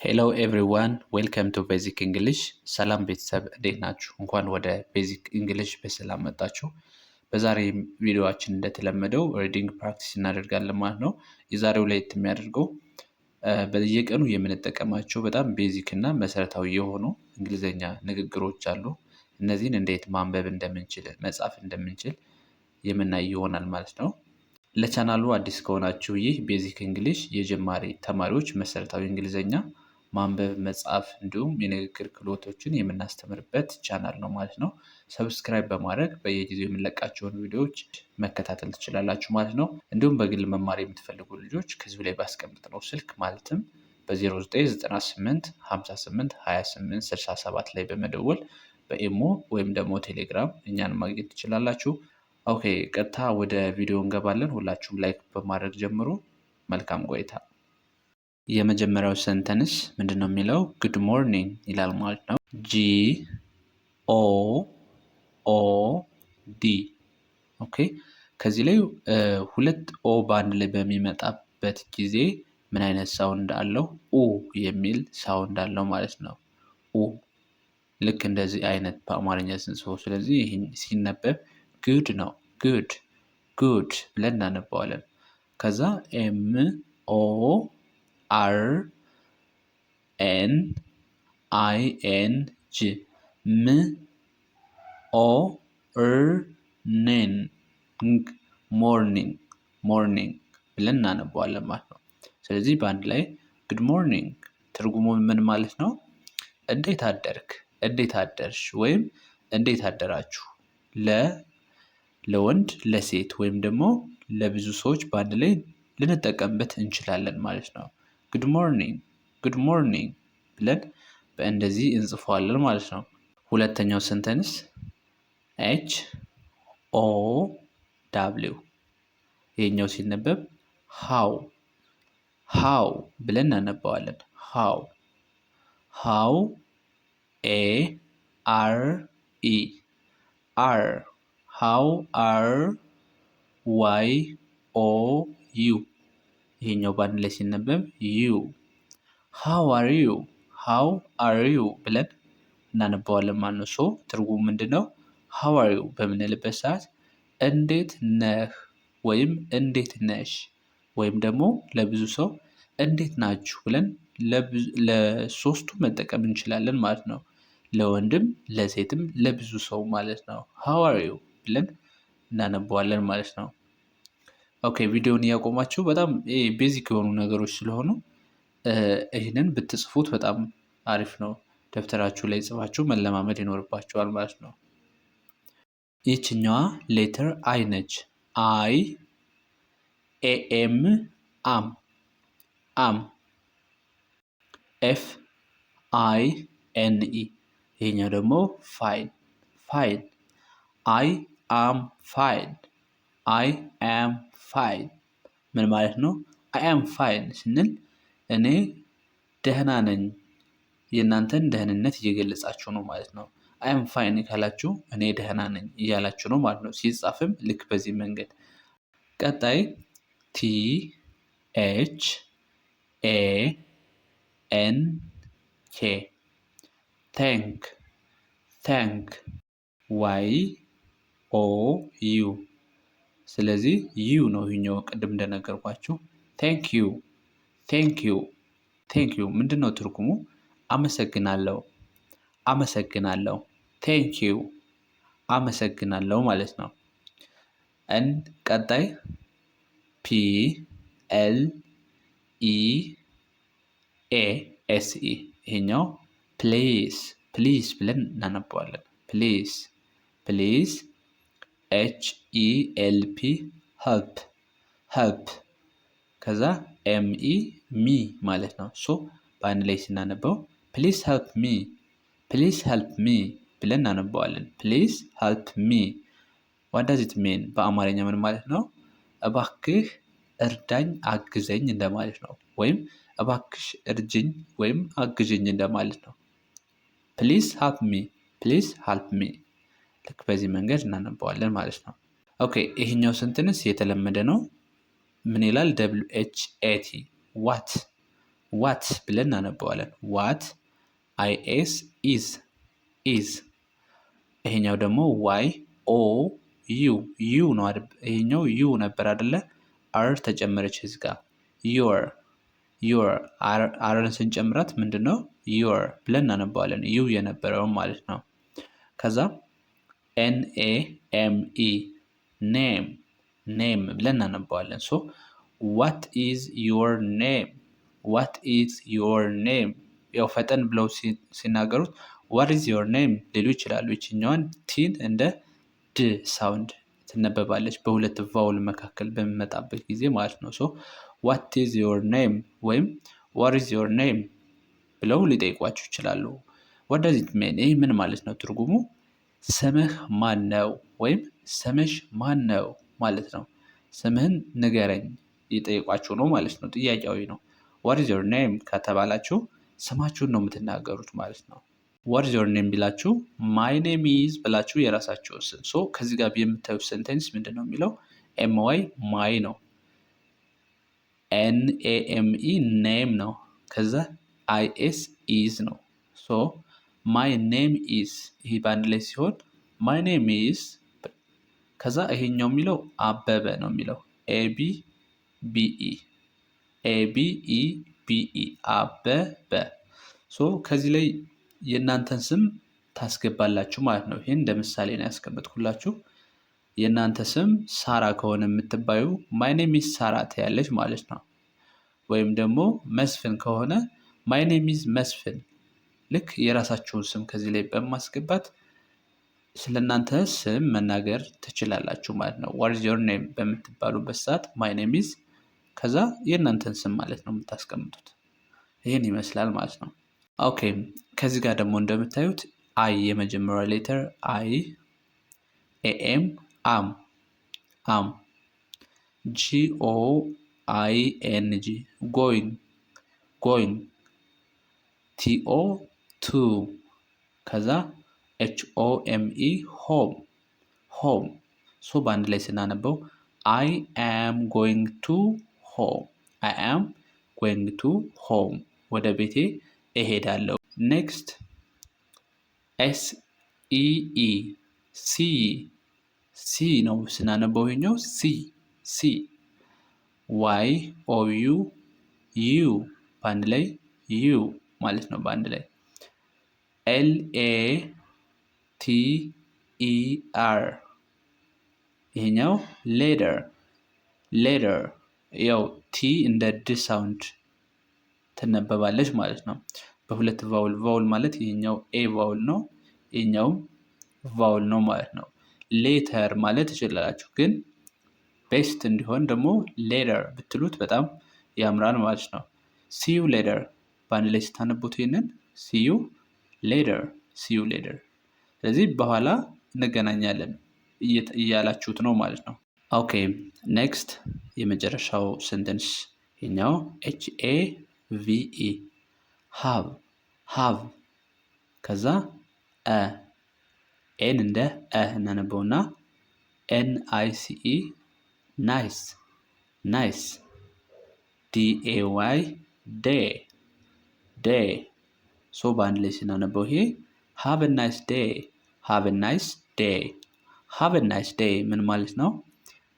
ሄሎ ኤቭሪዋን ዌልከም ቱ ቤዚክ እንግሊሽ። ሰላም ቤተሰብ እንዴት ናችሁ? እንኳን ወደ ቤዚክ እንግሊሽ በሰላም መጣችሁ። በዛሬ ቪዲዮአችን እንደተለመደው ሪዲንግ ፕራክቲስ እናደርጋለን ማለት ነው። የዛሬው ለየት የሚያደርገው በየቀኑ የምንጠቀማቸው በጣም ቤዚክ እና መሰረታዊ የሆኑ እንግሊዘኛ ንግግሮች አሉ። እነዚህን እንዴት ማንበብ እንደምንችል መጻፍ እንደምንችል የምናይ ይሆናል ማለት ነው። ለቻናሉ አዲስ ከሆናችሁ ይህ ቤዚክ እንግሊሽ የጀማሪ ተማሪዎች መሰረታዊ እንግሊዘኛ ማንበብ መጻፍ እንዲሁም የንግግር ክህሎቶችን የምናስተምርበት ቻናል ነው ማለት ነው። ሰብስክራይብ በማድረግ በየጊዜው የምንለቃቸውን ቪዲዮዎች መከታተል ትችላላችሁ ማለት ነው። እንዲሁም በግል መማር የምትፈልጉ ልጆች ከዚህ ላይ ባስቀምጥነው ስልክ ማለትም በ0998 58 28 67 ላይ በመደወል በኢሞ ወይም ደግሞ ቴሌግራም እኛን ማግኘት ትችላላችሁ። ኦኬ፣ ቀጥታ ወደ ቪዲዮ እንገባለን። ሁላችሁም ላይክ በማድረግ ጀምሩ። መልካም ቆይታ። የመጀመሪያው ሰንተንስ ምንድነው የሚለው? ጉድ ሞርኒንግ ይላል ማለት ነው። GOOD። ኦኬ፣ ከዚህ ላይ ሁለት ኦ በአንድ ላይ በሚመጣበት ጊዜ ምን አይነት ሳውንድ አለው? ኡ የሚል ሳውንድ አለው ማለት ነው። ኡ ልክ እንደዚህ አይነት በአማርኛ ስንጽፈው፣ ስለዚህ ይህን ሲነበብ ጉድ ነው። ጉድ ጉድ ብለን እናነባዋለን። ከዛ MORNING ሞርኒንግ ብለን እናነባዋለን ማለት ነው። ስለዚህ በአንድ ላይ ጉድ ሞርኒንግ ትርጉሙ ምን ማለት ነው? እንዴት አደርክ፣ እንዴት አደርሽ፣ ወይም እንዴት አደራችሁ። ለወንድ ለሴት ወይም ደግሞ ለብዙ ሰዎች በአንድ ላይ ልንጠቀምበት እንችላለን ማለት ነው። ጉድ ሞርኒንግ ብለን በእንደዚህ እንጽፈዋለን ማለት ነው። ሁለተኛው ሰንተንስ HOW። ይሄኛው ሲነበብ ሃው ብለን እናነባዋለን። ሃው ሃው አር YOU። ይሄኛው በአንድ ላይ ሲነበብ ዩ። ሃው አር ዩ ብለን እናነባዋለን ማለት ነው። ሶ ትርጉሙ ምንድነው? ሃው አር ዩ በምንልበት ሰዓት እንዴት ነህ ወይም እንዴት ነሽ ወይም ደግሞ ለብዙ ሰው እንዴት ናችሁ ብለን ለሶስቱ መጠቀም እንችላለን ማለት ነው። ለወንድም ለሴትም ለብዙ ሰው ማለት ነው። ሃው አር ዩ ብለን እናነባዋለን ማለት ነው። ኦኬ፣ ቪዲዮውን እያቆማችሁ በጣም ቤዚክ የሆኑ ነገሮች ስለሆኑ ይህንን ብትጽፉት በጣም አሪፍ ነው። ደብተራችሁ ላይ ጽፋችሁ መለማመድ ይኖርባችኋል ማለት ነው። ይችኛዋ ሌተር አይ ነች። AM አም FINE። ይሄኛው ደግሞ ፋይን አይ አም ፋይን ምን ማለት ነው? አይ አም ፋይን ስንል እኔ ደህና ነኝ፣ የእናንተን ደህንነት እየገለጻችሁ ነው ማለት ነው። አይ አም ፋይን ካላችሁ እኔ ደህና ነኝ እያላችሁ ነው ማለት ነው። ሲጻፍም ልክ በዚህ መንገድ። ቀጣይ THANK ታንክ YOU። ስለዚህ ዩ ነው ይሄኛው ቅድም እንደነገርኳችሁ። ቴንክ ዩ ምንድን ነው ትርጉሙ? አመሰግናለሁ። ቴንክ ዩ አመሰግናለሁ ማለት ነው። ቀጣይ PLEASE። ይሄኛው ፕሊዝ ብለን እናነባዋለን። ፕሊዝ HELP ሄልፕ ከዛ ሚ ማለት ነው። ሶ በአንድ ላይ ስናነበው ፕሊዝ ሄልፕ ሚ ብለን እናነባዋለን። ፕሊዝ ሄልፕ ሚ ዋት ዳዝ ኢት ሚን? በአማርኛ ምን ማለት ነው? እባክህ እርዳኝ አግዘኝ እንደማለት ነው። ወይም እባክሽ እርጅኝ ወይም አግዥኝ እንደማለት ነው። ፕሊዝ ሄልፕ ሚ ልክ በዚህ መንገድ እናነባዋለን ማለት ነው። ኦኬ፣ ይሄኛው ሰንተንስ የተለመደ ነው። ምን ይላል? WHAT ዋት ብለን እናነበዋለን። ዋት IS ኢዝ። ይሄኛው ደግሞ YOU ዩ ነው አይደል? ይሄኛው ዩ ነበር አይደለ? አር ተጨመረች እዚህ ጋር ዩር አርን ስንጨምራት ምንድን ነው ዩር ብለን እናነባዋለን። ዩ የነበረውን ማለት ነው። ከዛ NAME ኔም ብለን እናነባዋለን። ሶ ዋት ኢዝ ዩር ኔም፣ ዋት ኢዝ ዩር ኔም። ያው ፈጠን ብለው ሲናገሩት ዋት ኢዝ ዮር ኔም ሊሉ ይችላሉ። ይችኛዋን ቲን እንደ ድ ሳውንድ ትነበባለች በሁለት ቫውል መካከል በሚመጣበት ጊዜ ማለት ነው። ሶ ዋት ኢዝ ዮር ኔም ወይም ዋት ኢዝ ዮር ኔም ብለው ሊጠይቋችሁ ይችላሉ። ዋት ዳዝ ኢት ሚን፣ ይህ ምን ማለት ነው? ትርጉሙ ስምህ ማን ነው ወይም ስምሽ ማን ነው ማለት ነው። ስምህን ንገረኝ እየጠየቋችሁ ነው ማለት ነው። ጥያቄያዊ ነው። ዋት ኢዝ ዮር ኔም ከተባላችሁ ስማችሁን ነው የምትናገሩት ማለት ነው። ዋት ኢዝ ዮር ኔም ቢላችሁ ማይ ኔም ኢዝ ብላችሁ የራሳችሁን ስም። ሶ ከዚህ ጋር የምታዩት ሴንቴንስ ምንድን ነው የሚለው? MY ማይ ነው። NAME ኔም ነው። ከዛ IS ኢዝ ነው። ሶ ማይ ኔም ኢዝ ይሄ በአንድ ላይ ሲሆን ማይ ኔም ኢዝ። ከዛ ይሄኛው የሚለው አበበ ነው የሚለው ABEBE አበበ። ሶ ከዚህ ላይ የእናንተን ስም ታስገባላችሁ ማለት ነው። ይህን እንደ ምሳሌ ነው ያስቀመጥኩላችሁ። የእናንተ ስም ሳራ ከሆነ የምትባዩ ማይ ኔም ኢዝ ሳራ ትያለች ማለት ነው። ወይም ደግሞ መስፍን ከሆነ ማይ ኔም ኢዝ መስፍን። ልክ የራሳችሁን ስም ከዚህ ላይ በማስገባት ስለ እናንተ ስም መናገር ትችላላችሁ ማለት ነው። ዋት ኢዝ ዮር ኔም በምትባሉበት ሰዓት ማይ ኔም ኢዝ ከዛ የእናንተን ስም ማለት ነው የምታስቀምጡት። ይህን ይመስላል ማለት ነው። ኦኬ ከዚህ ጋር ደግሞ እንደምታዩት አይ የመጀመሪያ ሌተር አይ፣ AM አም፣ GOING ጎይን፣ TO ቱ፣ ከዛ HOME ሆም። ሶ በአንድ ላይ ስናነበው I am going to home ወደ ቤቴ እሄዳለሁ። ኔክስት SEE ሲ ነው ስናነበው ይሄኛው ሲ YOU ዩ በአንድ ላይ ዩ ማለት ነው። በአንድ ላይ LATER ይሄኛው ሌደር ያው ቲ እንደ ድ ሳውንድ ትነበባለች ማለት ነው። በሁለት ቫውል ማለት ይሄኛው ኤ ቫውል ነው፣ ይሄኛው ቫውል ነው ማለት ነው። ሌተር ማለት ትችላላችሁ፣ ግን ቤስት እንዲሆን ደግሞ ሌደር ብትሉት በጣም ያምራል ማለት ነው። ሲዩ ሌደር በአንድ ላይ ስታነቡት ይህንን ሲዩ ሌደር። ስለዚህ በኋላ እንገናኛለን እያላችሁት ነው ማለት ነው። ኦኬ ኔክስት የመጨረሻው ሴንተንስ ይኛው HAVE ሃቭ ከዛ ኤን እንደ እናነበውና NICE ናይስ DAY ዴይ። ሶ በአንድ ላይ ስናነበው ይሄ ሃቭ ናይስ ዴይ ምን ማለት ነው?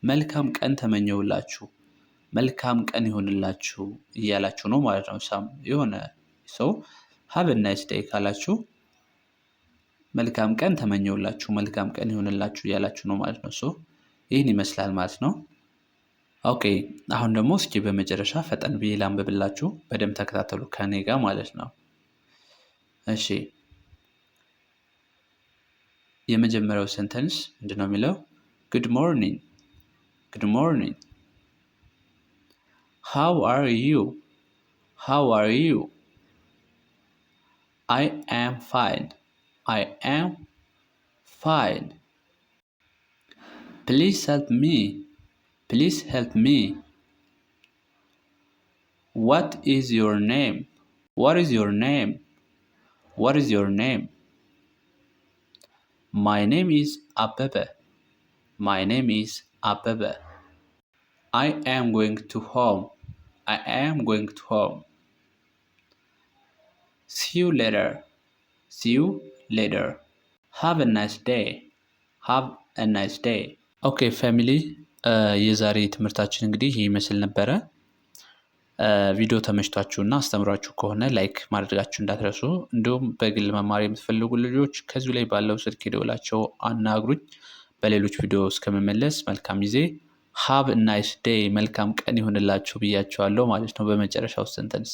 መልካም ቀን ተመኘውላችሁ፣ መልካም ቀን ይሆንላችሁ እያላችሁ ነው ማለት ነው። የሆነ ሰው ሃቭ ናይስ ዴይ ካላችሁ መልካም ቀን ተመኘውላችሁ፣ መልካም ቀን ይሆንላችሁ እያላችሁ ነው ማለት ነው። ሶ ይህን ይመስላል ማለት ነው። ኦኬ አሁን ደግሞ እስኪ በመጨረሻ ፈጠን ብዬ ላንብብላችሁ፣ በደንብ ተከታተሉ ከኔ ጋር ማለት ነው። እሺ የመጀመሪያው ሴንተንስ ምንድን ነው የሚለው? ጉድ ሞርኒንግ ሃው አር ዩ I am fine please help me what is your name My name is Abebe I am going to home See you later. See you later. Have a nice day. Have a nice day. ኦኬ ፋሚሊ የዛሬ ትምህርታችን እንግዲህ ይህ ይመስል ነበረ። ቪዲዮ ተመችቷችሁና አስተምሯችሁ ከሆነ ላይክ ማድረጋችሁ እንዳትረሱ። እንዲሁም በግል መማር የምትፈልጉ ልጆች ከዚሁ ላይ ባለው ስልክ ደውላቸው አናግሩኝ። በሌሎች ቪዲዮ እስከመመለስ መልካም ጊዜ። ሃቭ ናይስ ዴይ መልካም ቀን ይሁንላችሁ ብያችኋለሁ ማለት ነው። በመጨረሻው ሰንተንስ